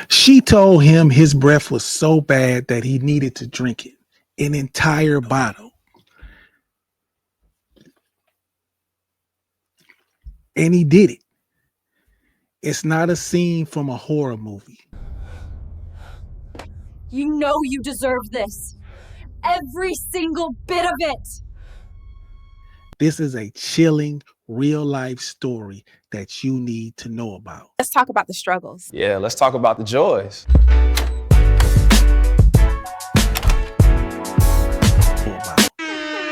She told him his breath was so bad that he needed to drink it, an entire bottle. And he did it. It's not a scene from a horror movie. You know you deserve this. Every single bit of it. This is a chilling, real life story that you need to know about. Let's talk about the struggles. Yeah, let's talk about the joys.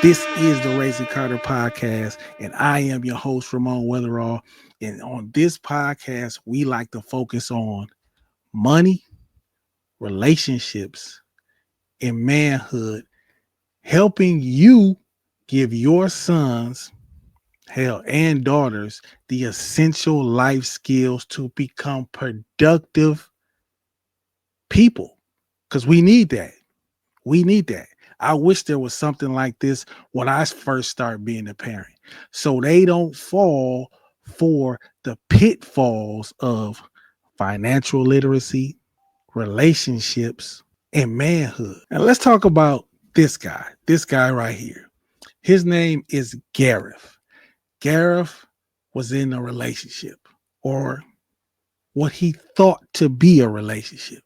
This is the Raising Carter podcast, and I am your host, Ramon Weatherall. And on this podcast, we like to focus on money, relationships, and manhood, helping you give your sons, hell, and daughters the essential life skills to become productive people. Because we need that. We need that. I wish there was something like this when I first started being a parent, so they don't fall for the pitfalls of financial literacy, relationships, and manhood. And let's talk about this guy right here. His name is Gareth. Gareth was in a relationship, or what he thought to be a relationship.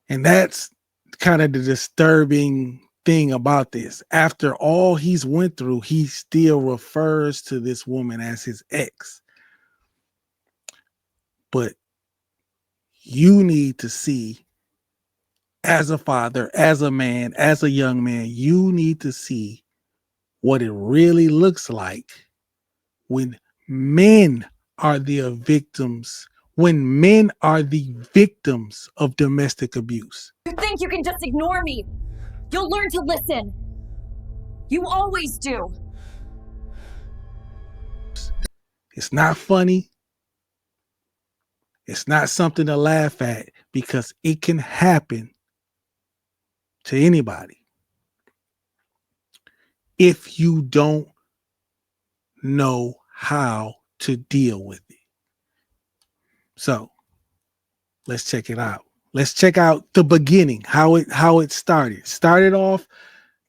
And that's kind of the disturbing thing about this. After all he's went through, he still refers to this woman as his ex. But you need to see, as a father, as a man, as a young man, you need to see what it really looks like when men are the victims, when men are the victims of domestic abuse. You think you can just ignore me? You'll learn to listen. You always do. It's not funny. It's not something to laugh at, because it can happen to anybody if you don't know how to deal with it. So let's check it out. Let's check out the beginning, how it started. Started off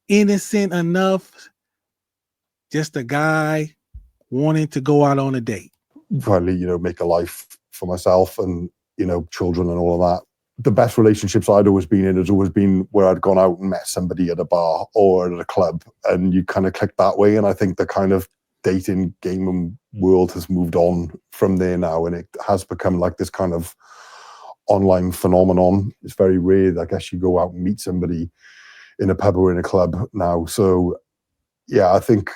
innocent enough, just a guy wanting to go out on a date. Finally, make a life for myself and, children and all of that. The best relationships I'd always been in has always been where I'd gone out and met somebody at a bar or at a club, and you kind of click that way. And I think the kind of dating game and world has moved on from there now, and it has become like this kind of online phenomenon. It's very rare, I guess, you go out and meet somebody in a pub or in a club now. So yeah, I think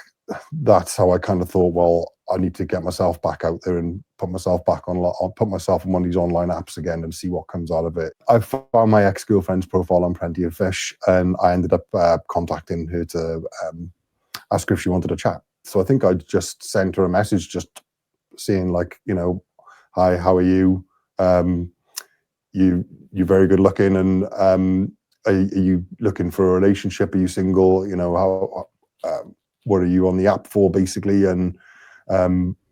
that's how I kind of thought, well, I need to get myself back out there and put myself on one of these online apps again and see what comes out of it. I found my ex-girlfriend's profile on Plenty of Fish, and I ended up contacting her to ask her if she wanted to chat. So I think I just sent her a message just saying, like, hi, how are you? You're very good looking, and are you looking for a relationship? Are you single? What are you on the app for, basically? And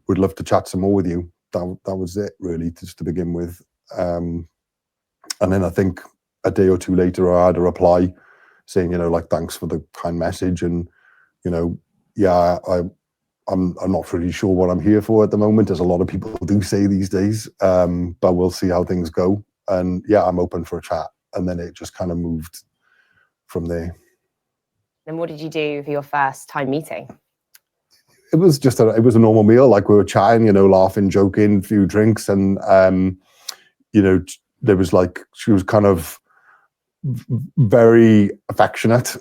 would love to chat some more with you. That was it, really, just to begin with. And then I think a day or two later, I had a reply saying, thanks for the kind message, and yeah, I'm not really sure what I'm here for at the moment, as a lot of people do say these days. But we'll see how things go. And yeah, I'm open for a chat. And then it just kind of moved from there. And what did you do for your first time meeting? It was just it was a normal meal. Like, we were chatting, laughing, joking, a few drinks. And, there was she was kind of very affectionate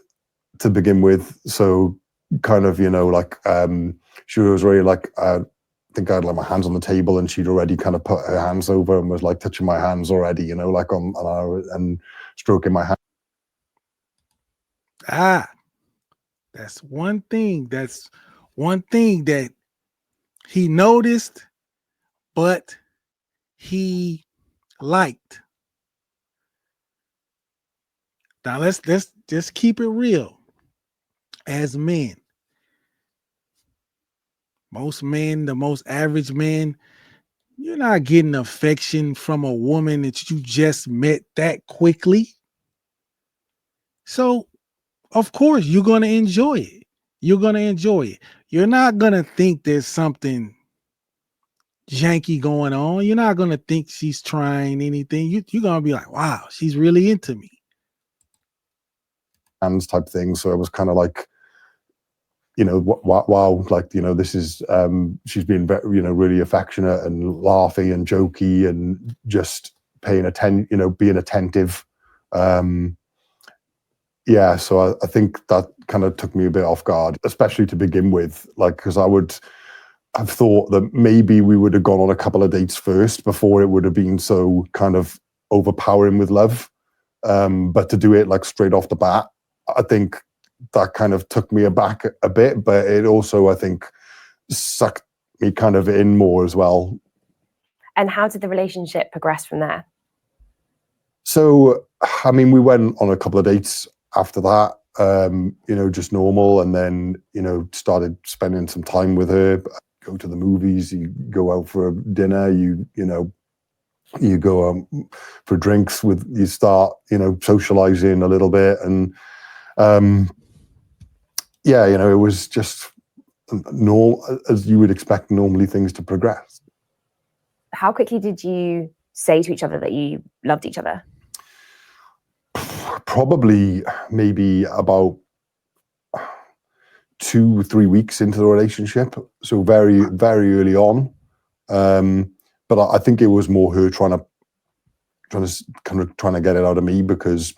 to begin with. So kind of, she was really I think I had my hands on the table, and she'd already kind of put her hands over and was touching my hands already, and stroking my hand. That's one thing. That's one thing that he noticed, but he liked. Now let's just keep it real. As men, most men, the most average men, You're not getting affection from a woman that you just met that quickly. So, of course, you're going to enjoy it. You're going to enjoy it. You're not going to think there's something janky going on. You're not going to think she's trying anything. You're going to be like, wow, she's really into me. Hands type thing. So it was kind of like, you know, wow, like, you know, this is, she's been very, you know, really affectionate and laughing and jokey and just paying attention, you know, being attentive. Yeah, so I think that kind of took me a bit off guard, especially to begin with, like, because I would have thought that maybe we would have gone on a couple of dates first before it would have been so kind of overpowering with love. But to do it like straight off the bat, I think that kind of took me aback a bit, but it also, I think, sucked me kind of in more as well. And how did the relationship progress from there? So, I mean, we went on a couple of dates after that, you know, just normal. And then, you know, started spending some time with her, go to the movies, you go out for dinner, you know, you go for drinks with, you start, you know, socializing a little bit. And, yeah, you know, it was just normal, as you would expect normally things to progress. How quickly did you say to each other that you loved each other? Probably maybe about 2-3 weeks into the relationship. So very, very early on. But I think it was more her trying to get it out of me, because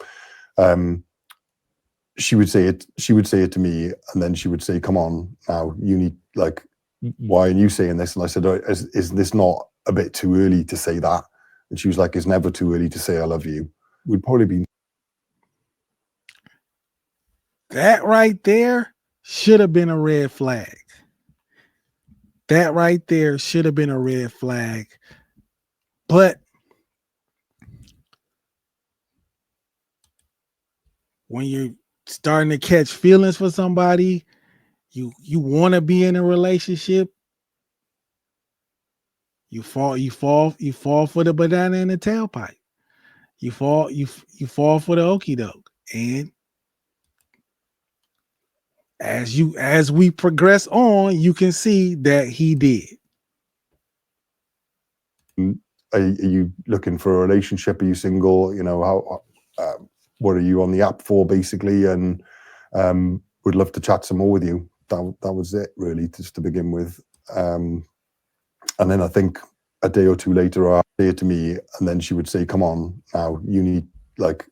she would say it to me, and then she would say, come on now, you need, like, why are you saying this? And I said, oh, is this not a bit too early to say that? And she was like, it's never too early to say I love you. We'd probably been. That right there should have been a red flag. That right there should have been a red flag. But when you're starting to catch feelings for somebody, you want to be in a relationship, you fall for the banana in the tailpipe. You fall for the okie doke. And as we progress on, you can see that he did. Are you looking for a relationship? Are you single? You know, how what are you on the app for, basically? And would love to chat some more with you. That was it, really, just to begin with. And then I think a day or two later, I'd say it to me, and then she would say, come on now, you need, like,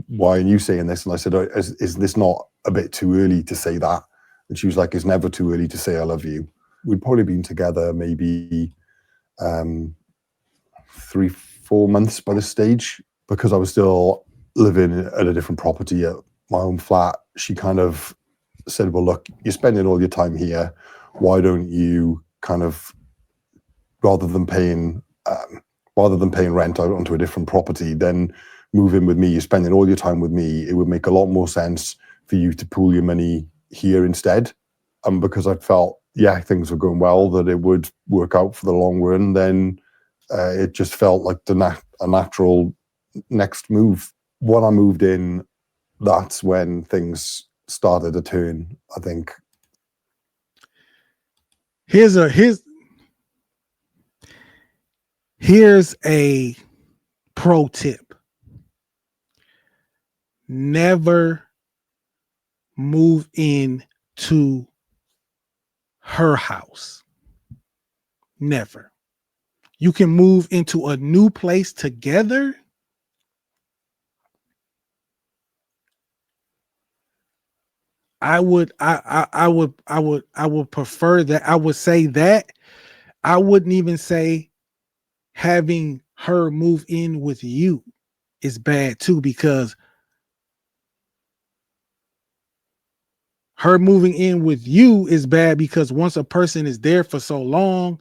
why are you saying this? And I said, oh, is this not a bit too early to say that? And she was like, it's never too early to say I love you. We'd probably been together maybe 3-4 months by this stage, because I was still living at a different property at my own flat. She kind of said, well, look, you're spending all your time here. Why don't you kind of, rather than paying rent out onto a different property, then move in with me. You're spending all your time with me. It would make a lot more sense for you to pool your money here instead. And because I felt, yeah, things were going well, that it would work out for the long run, then it just felt like a natural next move. When I moved in, that's when things started to turn, I think. Here's a pro tip. Never move in to her house. Never. You can move into a new place together. I would prefer that. I would say that. I wouldn't even say having her move in with you is bad too, because her moving in with you is bad because once a person is there for so long,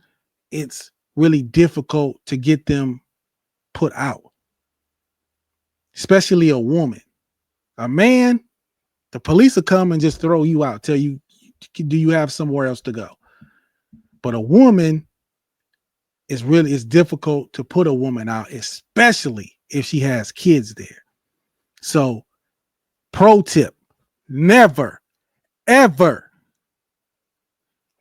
it's really difficult to get them put out, especially a woman. A man, the police will come and just throw you out, tell you, do you have somewhere else to go? But a woman, it's difficult to put a woman out, especially if she has kids there. So, pro tip, never, ever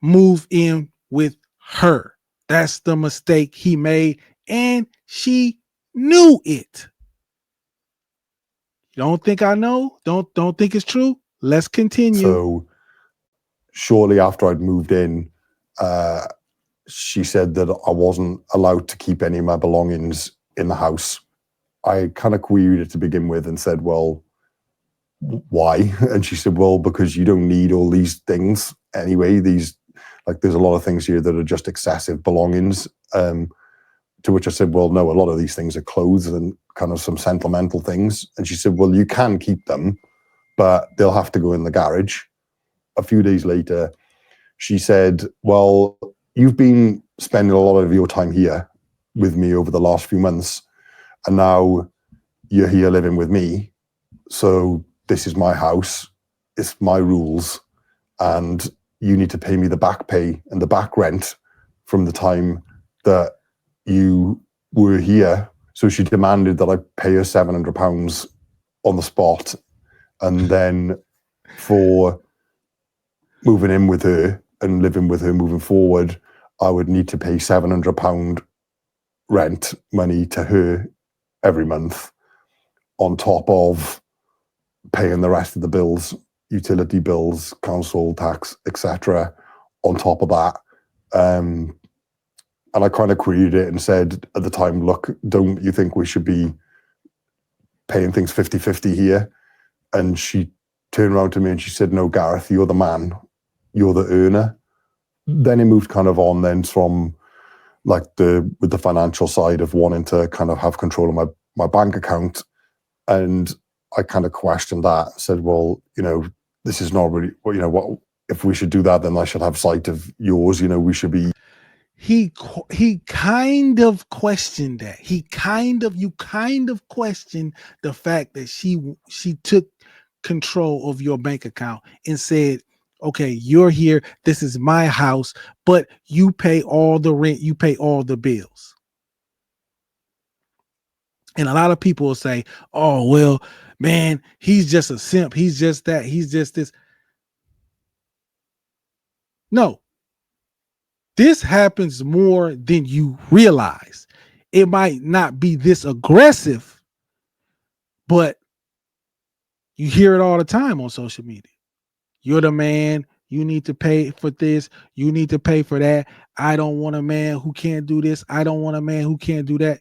move in with her. That's the mistake he made, and she knew it. You don't think I know? Don't think it's true? Let's continue. So shortly after I'd moved in, she said that I wasn't allowed to keep any of my belongings in the house. I kind of queried it to begin with and said, well, why? And she said, well, because you don't need all these things anyway. These, like, there's a lot of things here that are just excessive belongings. To which I said, well, no, a lot of these things are clothes and kind of some sentimental things. And she said, well, you can keep them, but they'll have to go in the garage. A few days later, she said, well, you've been spending a lot of your time here with me over the last few months, and now you're here living with me. So this is my house, it's my rules, and you need to pay me the back pay and the back rent from the time that you were here. So she demanded that I pay her £700 on the spot. And then for moving in with her and living with her moving forward, I would need to pay £700 rent money to her every month, on top of paying the rest of the bills, utility bills, council tax, etc. on top of that. And I kind of queried it and said at the time, look, don't you think we should be paying things 50-50 here? And she turned around to me and she said, no, Gareth, you're the man, you're the earner. Then it moved kind of on then from like with the financial side of wanting to kind of have control of my bank account. And I kind of questioned that, said, well, this is not really, what if we should do that, then I should have sight of yours, we should be. He kind of questioned that. You kind of questioned the fact that she took control of your bank account and said, okay, you're here, this is my house, but you pay all the rent, you pay all the bills. And a lot of people will say, oh, well, man, he's just a simp, he's just that, he's just this. No, this happens more than you realize. It might not be this aggressive, but you hear it all the time on social media. You're the man. You need to pay for this. You need to pay for that. I don't want a man who can't do this. I don't want a man who can't do that.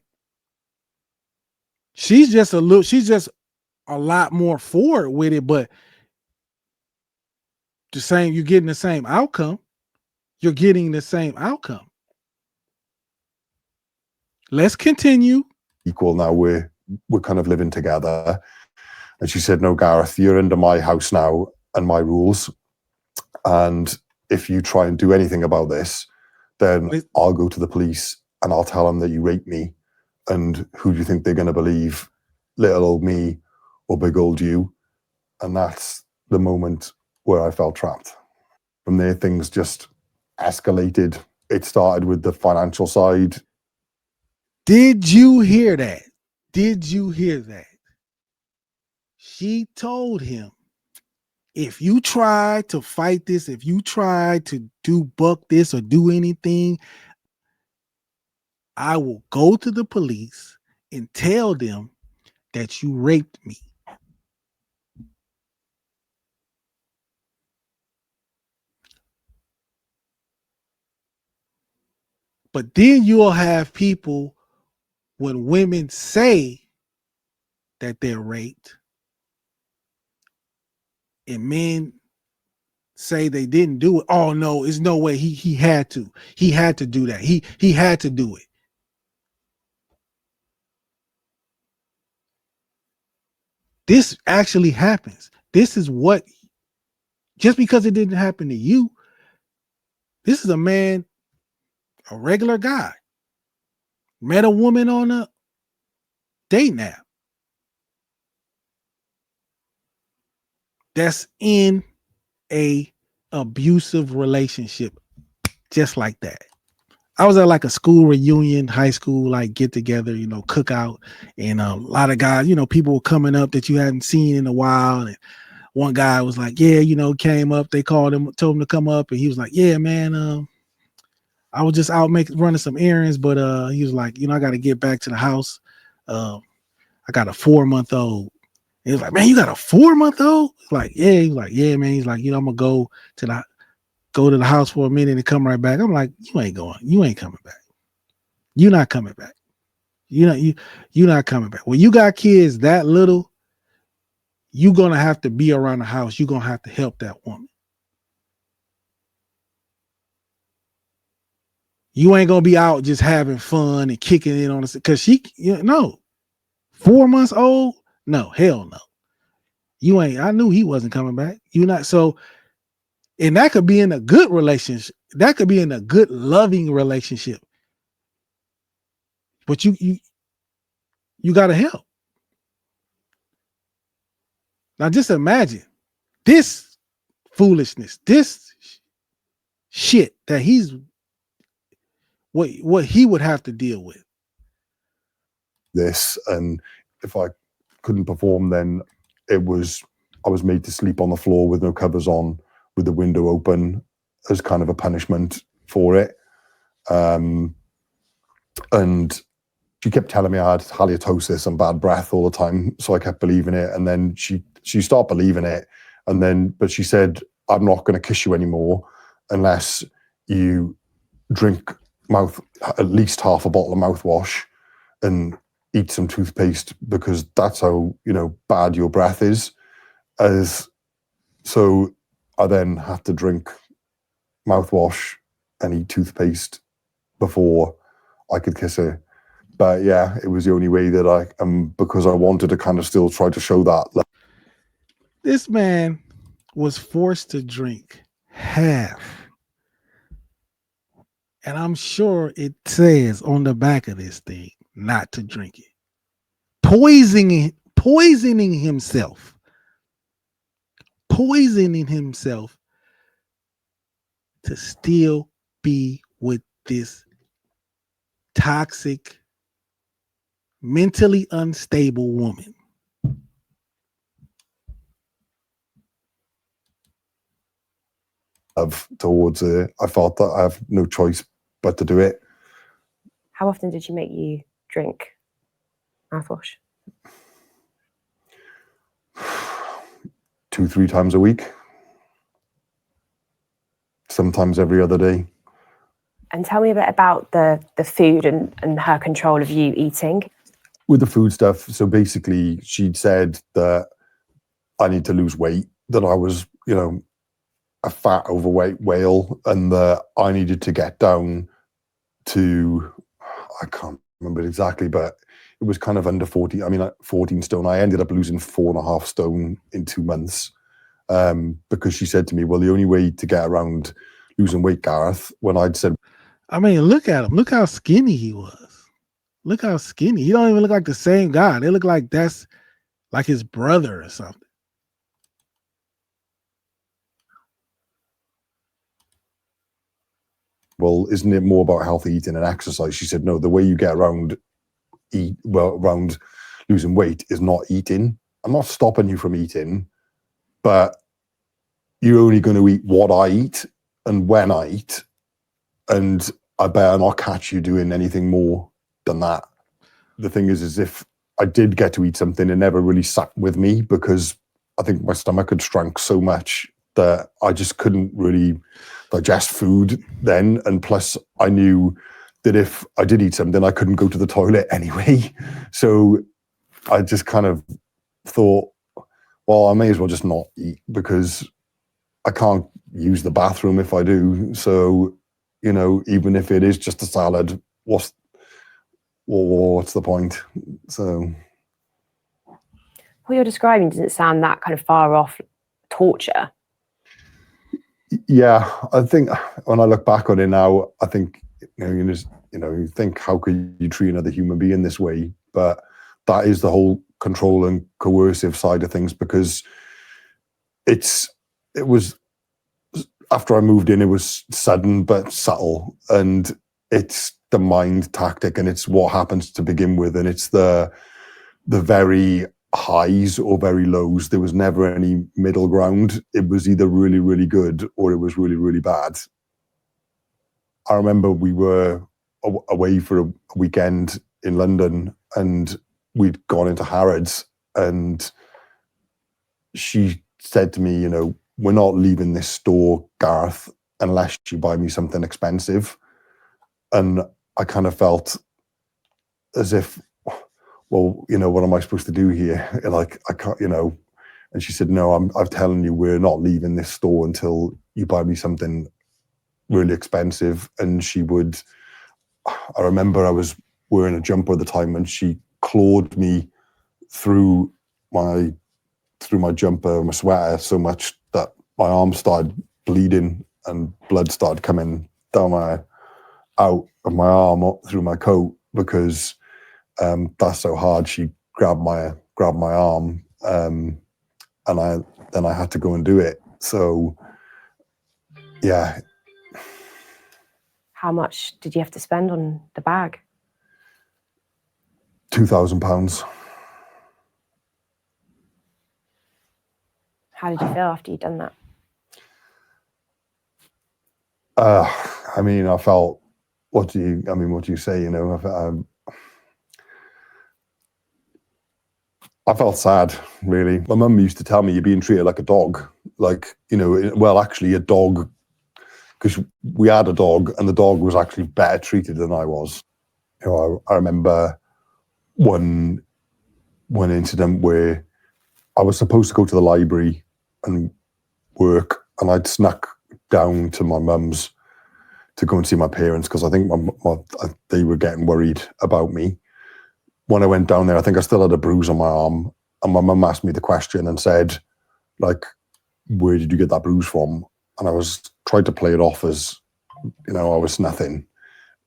She's just a lot more forward with it, but you're getting the same outcome. You're getting the same outcome. Let's continue. Equal now, we're kind of living together. And she said, no, Gareth, you're under my house now and my rules. And if you try and do anything about this, then I'll go to the police and I'll tell them that you raped me. And who do you think they're going to believe? Little old me or big old you? And that's the moment where I felt trapped. From there, things just escalated. It started with the financial side. Did you hear that? Did you hear that? She told him, if you try to fight this, if you try to buck this or do anything, I will go to the police and tell them that you raped me. But then you'll have people, when women say that they're raped and men say they didn't do it. Oh no, there's no way. He had to. He had to do that. He had to do it. This actually happens. This is what, just because it didn't happen to you, this is a man, a regular guy, met a woman on a dating app that's in a abusive relationship, just like that. I was at like a school reunion, high school, like get together, cookout. And a lot of guys, people were coming up that you hadn't seen in a while. And one guy was like, yeah, came up, they called him, told him to come up. And he was like, yeah, man, I was just out running some errands, but he was like, I got to get back to the house. I got a 4-month-old. He was like, man, you got a 4-month-old? Like, yeah. He was like, yeah, man. He's like, I'm gonna go to the house for a minute and come right back. I'm like, you ain't going. You ain't coming back. You're not coming back. You're not coming back. When you got kids that little, you're gonna have to be around the house. You're gonna have to help that woman. You ain't gonna be out just having fun and kicking it on the because she, no, 4 months old, no, hell no. You ain't. I knew he wasn't coming back. You not so, and that could be in a good relationship. That could be in a good loving relationship. But you gotta help. Now just imagine this foolishness, this shit that he's what he would have to deal with. This, and if I couldn't perform, then I was made to sleep on the floor with no covers on, with the window open, as kind of a punishment for it. And she kept telling me I had halitosis and bad breath all the time, so I kept believing it. And then she stopped believing it, but she said, I'm not going to kiss you anymore unless you drink at least half a bottle of mouthwash and eat some toothpaste, because that's how bad your breath is. So I then had to drink mouthwash and eat toothpaste before I could kiss her. But yeah, it was the only way that because I wanted to kind of still try to show that. This man was forced to drink half. And I'm sure it says on the back of this thing not to drink it. Poisoning himself to still be with this toxic, mentally unstable woman. Towards her, I felt that I have no choice but to do it. How often did she make you drink mouthwash? 2-3 times a week. Sometimes every other day. And tell me a bit about the food and her control of you eating. With the food stuff, so basically she'd said that I need to lose weight, that I was, a fat, overweight whale, and that I needed to get down to, I can't remember exactly, but it was kind of under 14 stone. I ended up losing 4.5 stone in 2 months, because she said to me, well, the only way to get around losing weight, Gareth, when I'd said, Look at him. Look how skinny he was. Look how skinny. He don't even look like the same guy. They look like that's like his brother or something. well, isn't it more about healthy eating and exercise? She said, no, the way you get around losing weight is not eating. I'm not stopping you from eating, but you're only going to eat what I eat and when I eat. And I better not catch you doing anything more than that. The thing is if I did get to eat something, it never really sat with me, because I think my stomach had shrunk so much that I just couldn't really digest food then. And plus I knew that if I did eat something, I couldn't go to the toilet anyway. So I just kind of thought, well, I may as well just not eat, because I can't use the bathroom if I do. So, even if it is just a salad, what's the point? So what you're describing doesn't sound that kind of far off torture. Yeah, I think when I look back on it now, I think you think, how could you treat another human being this way? But that is the whole control and coercive side of things, because it was after I moved in, it was sudden but subtle, and it's the mind tactic, and it's what happens to begin with, and it's the very highs or very lows. There was never any middle ground. It was either really, really good or it was really, really bad. I remember we were away for a weekend in London, and we'd gone into Harrods, and she said to me, you know, we're not leaving this store, Gareth, unless you buy me something expensive. And I kind of felt as if, well, you know, what am I supposed to do here? Like, I can't, you know. And she said, no, I'm telling you, we're not leaving this store until you buy me something really expensive. And she would, I remember I was wearing a jumper at the time, and she clawed me through my jumper, my sweater, so much that my arm started bleeding and blood started coming down out of my arm up through my coat, because that's so hard she grabbed my arm, and I had to go and do it. So yeah. How much did you have to spend on the bag? £2,000. How did you feel after you'd done that? I mean, I felt, what do you say, you know? I felt sad, really. My mum used to tell me, you're being treated like a dog. Like, you know, well, actually a dog, because we had a dog, and the dog was actually better treated than I was. You know, I remember one incident where I was supposed to go to the library and work, and I'd snuck down to my mum's to go and see my parents, because I think they were getting worried about me. When I went down there, I think I still had a bruise on my arm, and my mum asked me the question and said, like, where did you get that bruise from? And I was trying to play it off as, you know, I was nothing.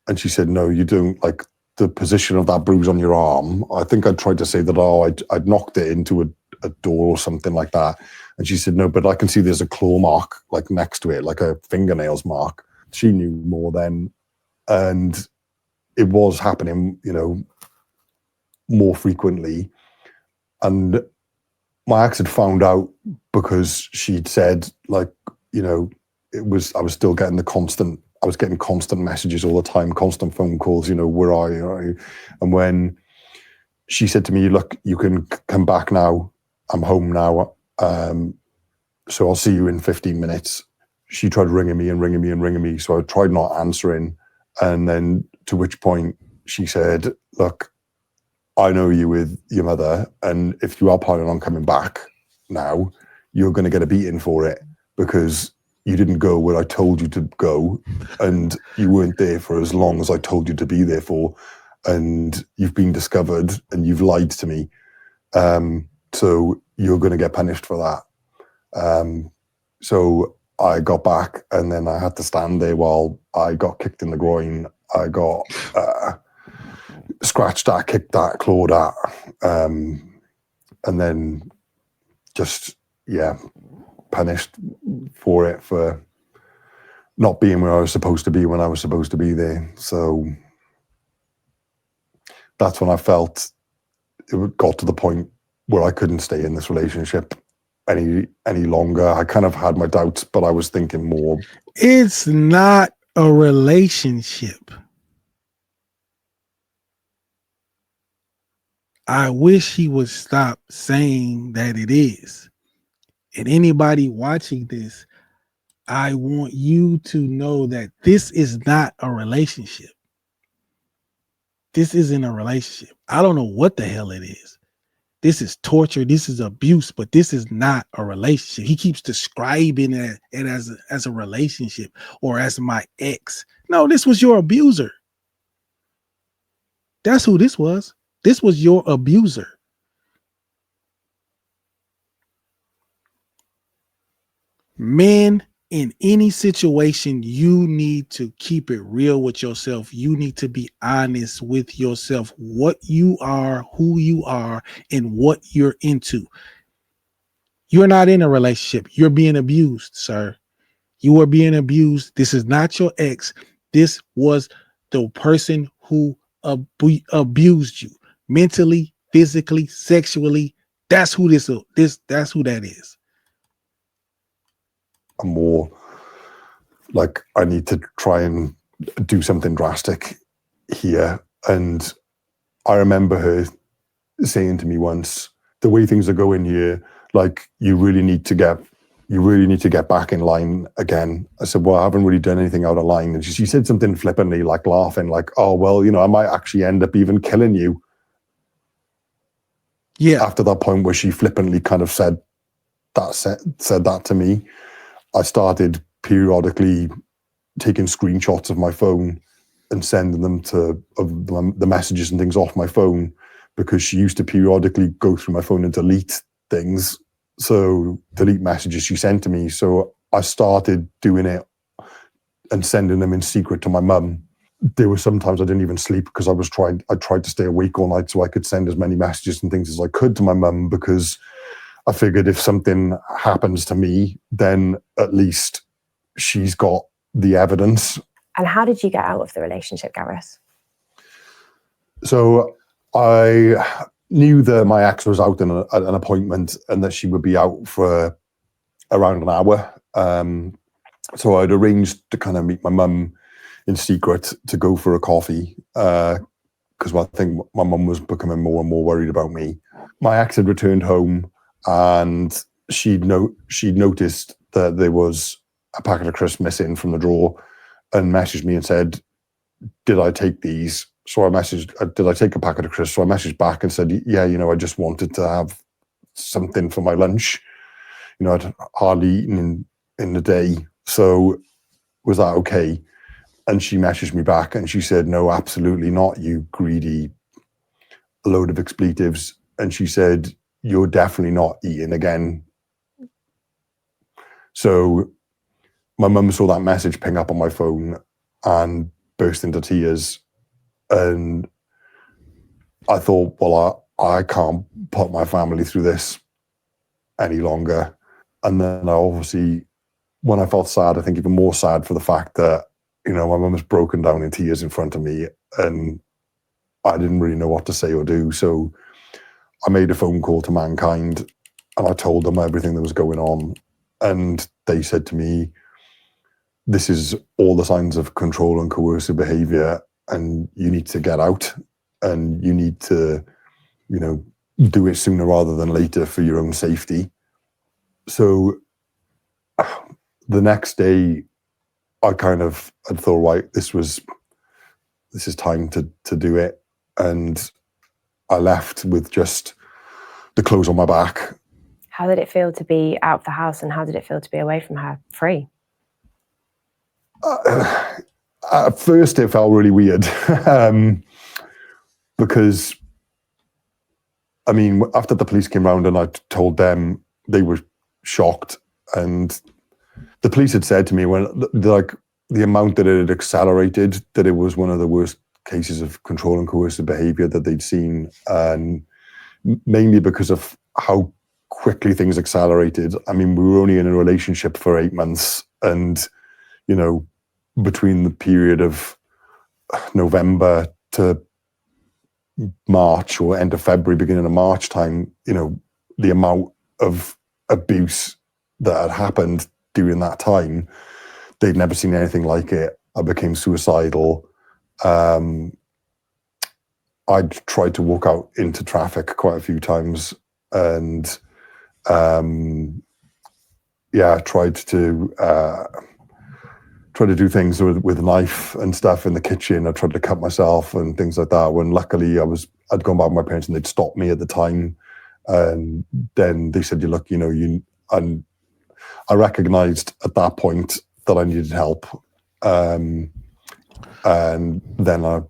And she said, no, you don't, like, the position of that bruise on your arm. I think I tried to say that, oh, I'd knocked it into a door or something like that. And she said, no, but I can see there's a claw mark, like, next to it, like a fingernails mark. She knew more then, and it was happening, you know, more frequently. And my ex had found out, because she'd said, like, you know, I was getting constant messages all the time, constant phone calls, you know, where are you? And when she said to me, look, you can come back now, I'm home now, so I'll see you in 15 minutes. She tried ringing me. So I tried not answering. And then to which point she said, look, I know you with your mother, and if you are planning on coming back now, you're going to get a beating for it, because you didn't go where I told you to go, and you weren't there for as long as I told you to be there for, and you've been discovered and you've lied to me. So you're going to get punished for that. So I got back, and then I had to stand there while I got kicked in the groin. I got scratched at, kicked at, clawed at, and then just, yeah, punished for it, for not being where I was supposed to be when I was supposed to be there. So that's when I felt it got to the point where I couldn't stay in this relationship any longer. I kind of had my doubts, but I was thinking more. It's not a relationship. I wish he would stop saying that it is. And anybody watching this, I want you to know that this is not a relationship. This isn't a relationship. I don't know what the hell it is. This is torture. This is abuse, but this is not a relationship. He keeps describing it as a relationship, or as my ex. No, this was your abuser. That's who this was. This was your abuser. Men, in any situation, you need to keep it real with yourself. You need to be honest with yourself, what you are, who you are, and what you're into. You're not in a relationship. You're being abused, sir. You are being abused. This is not your ex. This was the person who abused you mentally, physically, sexually. That's who that's who that is. I'm more like, I need to try and do something drastic here. And I remember her saying to me once, the way things are going here, like, you really need to get back in line again. I said, well, I haven't really done anything out of line. And she said something flippantly, like laughing, like, oh, well, I might actually end up even killing you. Yeah. After that point where she flippantly kind of said that to me, I started periodically taking screenshots of my phone and sending them to the messages and things off my phone, because she used to periodically go through my phone and delete things. So delete messages she sent to me. So I started doing it and sending them in secret to my mum. There were sometimes I didn't even sleep because I tried to stay awake all night so I could send as many messages and things as I could to my mum, because I figured if something happens to me, then at least she's got the evidence. And how did you get out of the relationship, Gareth? So I knew that my ex was out at an appointment and that she would be out for around an hour. So I'd arranged to kind of meet my mum in secret to go for a coffee, because I think my mum was becoming more and more worried about me. My ex had returned home, and she'd noticed that there was a packet of crisps missing from the drawer, and messaged me and said, did I take these? So I messaged, did I take a packet of crisps? So I messaged back and said, yeah, I just wanted to have something for my lunch. I'd hardly eaten in the day. So was that okay? And she messaged me back and she said, no, absolutely not, you greedy load of expletives. And she said, you're definitely not eating again. So my mum saw that message ping up on my phone and burst into tears. And I thought, well, I can't put my family through this any longer. And then I obviously, when I felt sad, I think even more sad for the fact that, my mum was broken down in tears in front of me and I didn't really know what to say or do. So I made a phone call to Mankind and I told them everything that was going on. And they said to me, this is all the signs of control and coercive behavior, and you need to get out and you need to, do it sooner rather than later for your own safety. So the next day I kind of had thought, right, this is time to do it. And I left with just the clothes on my back. How did it feel to be out of the house, and how did it feel to be away from her, free? At first it felt really weird, because after the police came round and I told them, they were shocked. And the police had said to me, when the amount that it had accelerated, that it was one of the worst cases of control and coercive behavior that they'd seen, and mainly because of how quickly things accelerated. We were only in a relationship for 8 months, and between the period of November to March or end of February, beginning of March time, the amount of abuse that had happened during that time, they'd never seen anything like it. I became suicidal. I'd tried to walk out into traffic quite a few times, and tried to do things with a knife and stuff in the kitchen. I tried to cut myself and things like that, when luckily I'd gone back with my parents and they'd stopped me at the time. And then they said, look, and I recognized at that point that I needed help. And then I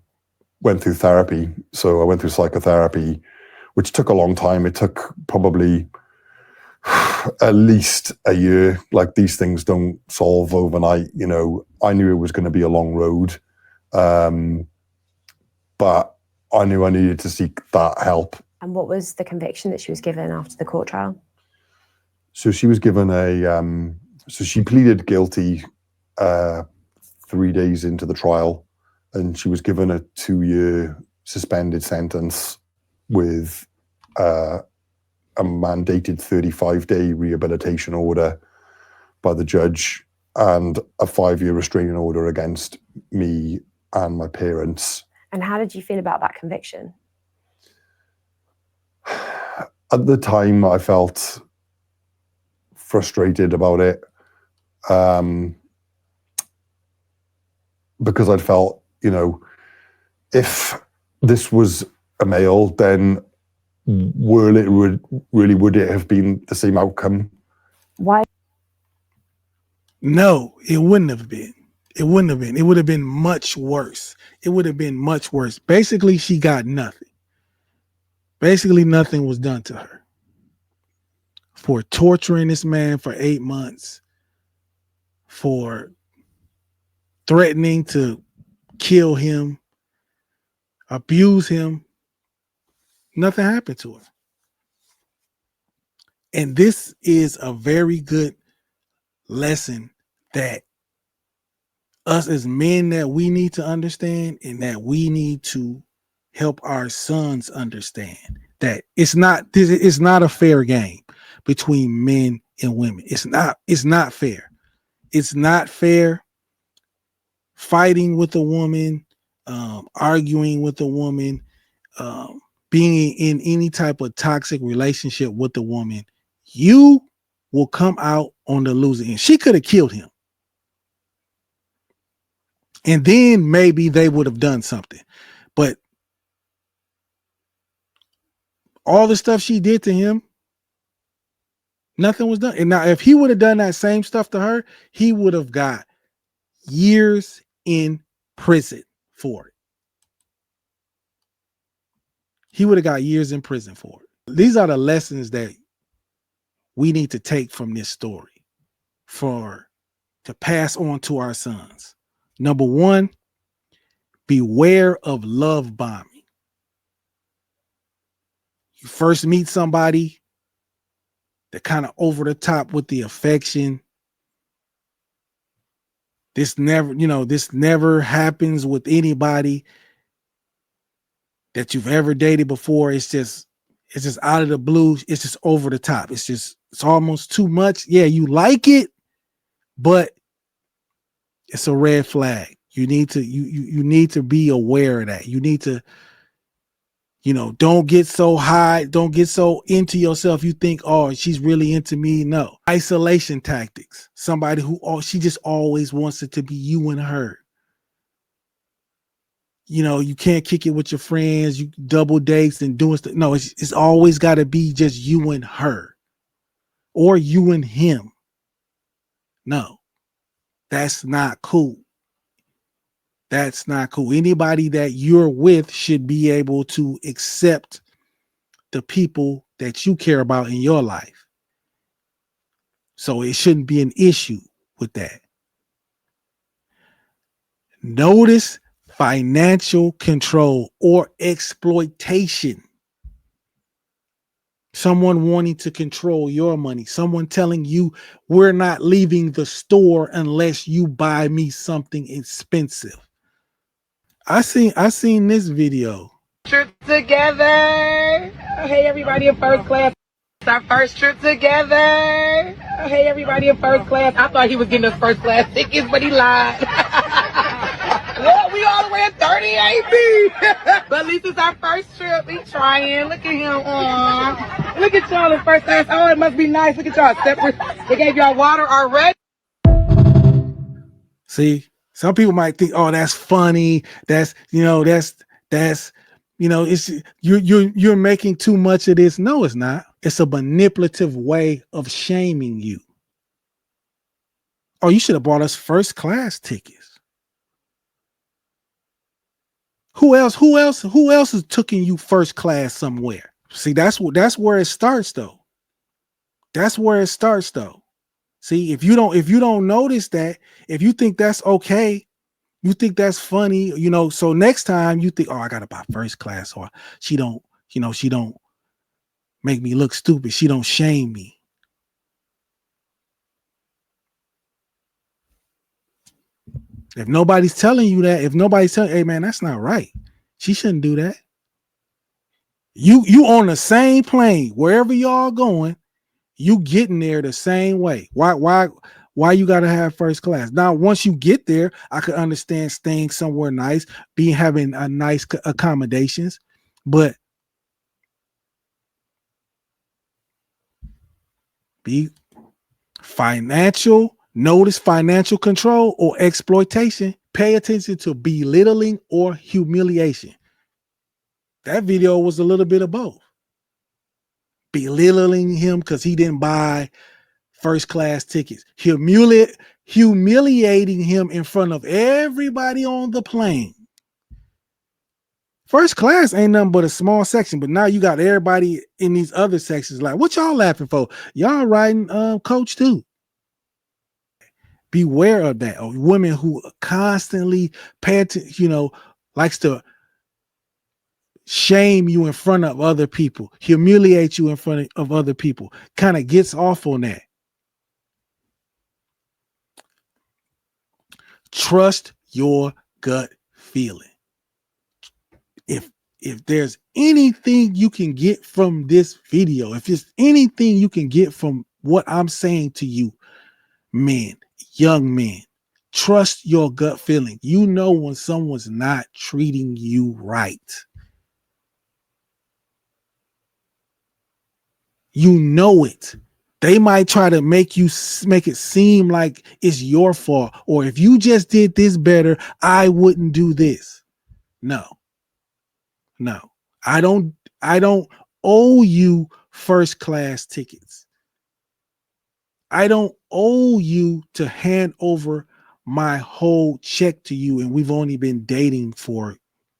went through therapy. So I went through psychotherapy, which took a long time. It took probably at least a year. Like, these things don't solve overnight. I knew it was going to be a long road. But I knew I needed to seek that help. And what was the conviction that she was given after the court trial? So she was given so she pleaded guilty 3 days into the trial. and she was given a 2-year suspended sentence with a mandated 35-day rehabilitation order by the judge and a 5-year restraining order against me and my parents. And how did you feel about that conviction? At the time, I felt frustrated about it, because I'd felt, if this was a male, then would it have been the same outcome? Why? No, it wouldn't have been. It wouldn't have been. It would have been much worse. It would have been much worse. Basically, she got nothing. Basically, nothing was done to her for torturing this man for 8 months, for threatening to kill him, abuse him. Nothing happened to her. And this is a very good lesson that us as men that we need to understand, and that we need to help our sons understand, that it's not a fair game between men and women. It's not fair. It's not fair fighting with a woman, arguing with a woman, being in any type of toxic relationship with a woman. You will come out on the losing end. She could have killed him. And then maybe they would have done something. But all the stuff she did to him, nothing was done. And now if he would have done that same stuff to her, he would have got years in prison for it. He would have got years in prison for it. These are the lessons that we need to take from this story to pass on to our sons. Number one, beware of love bombing. You first meet somebody, they're kind of over the top with the affection. This never happens with anybody that you've ever dated before. It's just out of the blue. It's just over the top. It's almost too much. Yeah, you like it, but it's a red flag. You need to be aware of that. You need to, don't get so high, don't get so into yourself. You think, oh, she's really into me. No. Isolation tactics. Somebody who, she just always wants it to be you and her. You can't kick it with your friends, you double dates and doing stuff. No, it's always got to be just you and her or you and him. No, that's not cool. That's not cool. Anybody that you're with should be able to accept the people that you care about in your life. So it shouldn't be an issue with that. Notice financial control or exploitation. Someone wanting to control your money. Someone telling you, we're not leaving the store unless you buy me something expensive. I seen this video. Trip together. Hey, everybody in first class. It's our first trip together. Hey, everybody in first class. I thought he was getting us first class tickets, but he lied. Well, we all the way at 30, ain't we? But at least it's our first trip. We trying. Look at him. Look at y'all in first class. Oh, it must be nice. Look at y'all separate. They gave y'all water already. See, some people might think, oh, that's funny. That's it's you're making too much of this. No, it's not. It's a manipulative way of shaming you. Oh, you should have bought us first class tickets. Who else is taking you first class somewhere? See, that's where it starts though. That's where it starts though. See, if you don't notice that, if you think that's okay, you think that's funny, so next time you think, oh, I gotta buy first class, or she don't make me look stupid. She don't shame me. If nobody's telling you that, if nobody's telling, hey man, that's not right. She shouldn't do that. You on the same plane, wherever y'all going, you getting there the same way. Why you gotta have first class? Now, once you get there, I could understand staying somewhere nice, having a nice accommodations, but be financial control or exploitation. Pay attention to belittling or humiliation. That video was a little bit of both. Belittling him because he didn't buy first class tickets, humiliating him in front of everybody on the plane. First class ain't nothing but a small section, but now you got everybody in these other sections. Like, what y'all laughing for? Y'all riding coach too. Beware of that. Of women who constantly pay attention, likes to shame you in front of other people, humiliate you in front of other people, kind of gets off on that. Trust your gut feeling. If there's anything you can get from this video, if there's anything you can get from what I'm saying to you, men, young men, trust your gut feeling. You know when someone's not treating you right. You know it. They might try to make it seem like it's your fault, or if you just did this better, I wouldn't do this. No. I don't owe you first class tickets. I don't owe you to hand over my whole check to you, and we've only been dating for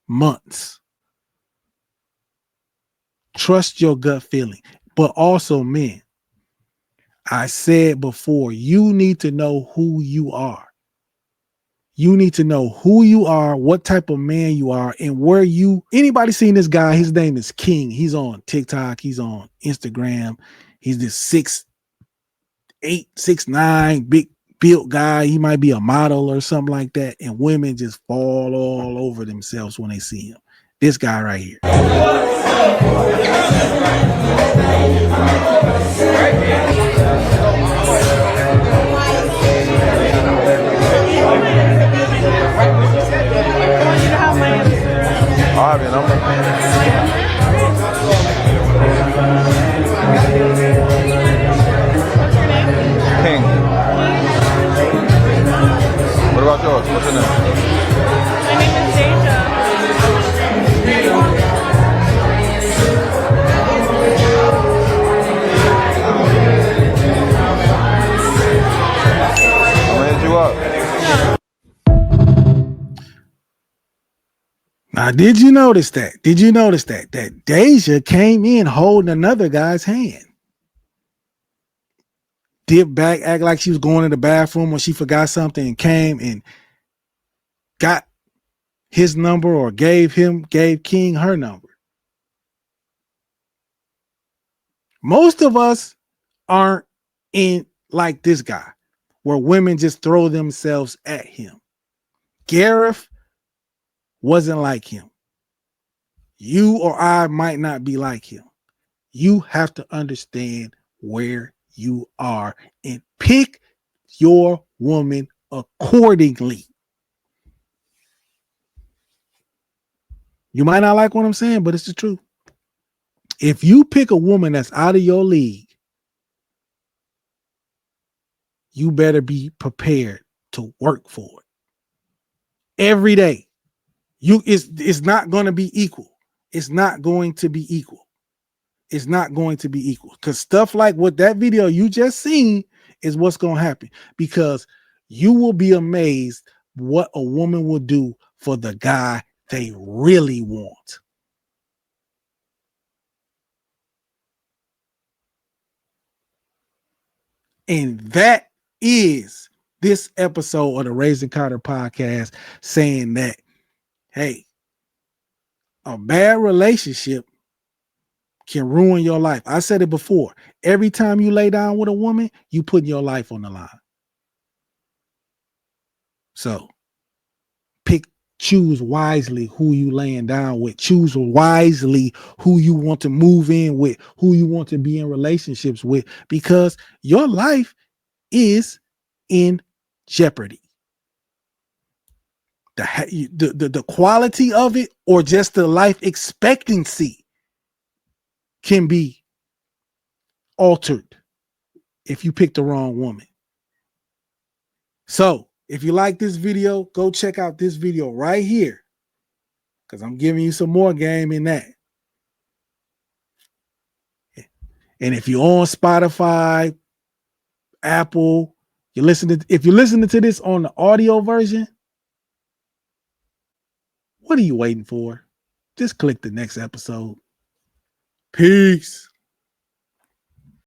months. Trust your gut feeling. But also, men, I said before, you need to know who you are. You need to know who you are, what type of man you are, and anybody seen this guy? His name is King. He's on TikTok. He's on Instagram. He's this 6'8", 6'9", big built guy. He might be a model or something like that. And women just fall all over themselves when they see him. This guy right here. I have your number. King. What about yours? What's your name? My name is Deja. I'm gonna hit you up. Now, did you notice that? That Deja came in holding another guy's hand? Dipped back, act like she was going to the bathroom when she forgot something, and came and got his number, or gave King her number. Most of us aren't in like this guy, where women just throw themselves at him. Gareth wasn't like him. You or I might not be like him. You have to understand where you are and pick your woman accordingly. You might not like what I'm saying, but it's the truth. If you pick a woman that's out of your league, you better be prepared to work for it every day. It's not going to be equal. It's not going to be equal. It's not going to be equal, because stuff like what that video you just seen is what's going to happen, because you will be amazed what a woman will do for the guy they really want. And that is this episode of the Raising Carter podcast, saying that, hey, a bad relationship can ruin your life. I said it before. Every time you lay down with a woman, you put your life on the line. So choose wisely who you laying down with. Choose wisely who you want to move in with, who you want to be in relationships with, because your life is in jeopardy. The quality of it, or just the life expectancy, can be altered if you pick the wrong woman. So if you like this video, go check out this video right here, because I'm giving you some more game in that. And if you're on Spotify, Apple, if you're listening to this on the audio version, what are you waiting for? Just click the next episode. Peace.